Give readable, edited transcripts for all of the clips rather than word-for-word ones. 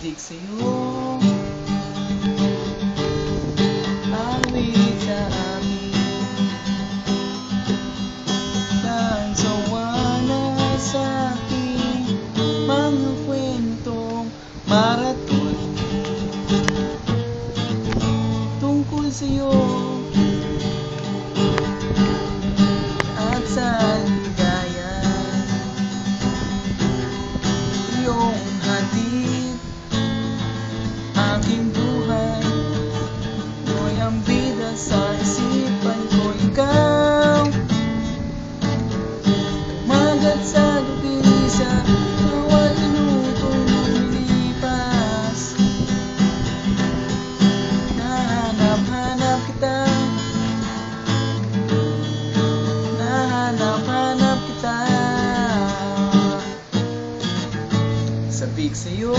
Sabik sa'yo, awit sa amin, ng sawa na sa aking mga kwentong maraton tungkol sa'yo at sa ligaya, iyong hatid aking buhay, mo'y ang bida sa isipan ko. Ikaw magat sa gabi sa bawat minutong lumilipas, nahanap-hanap kita, nahanap-hanap kita. Sabik sa'yo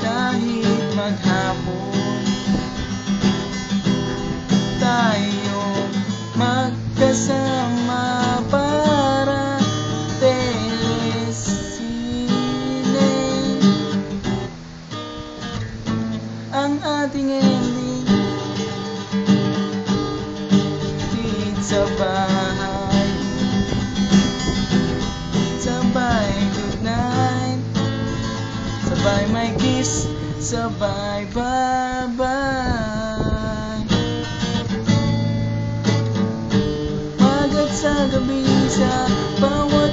kahit maghapon, tayo magkasama para telesine. Ang ating ending dito sa bahay, sabay good night, sabay may kiss, sabay bye-bye. Magat sa gabi sa bawat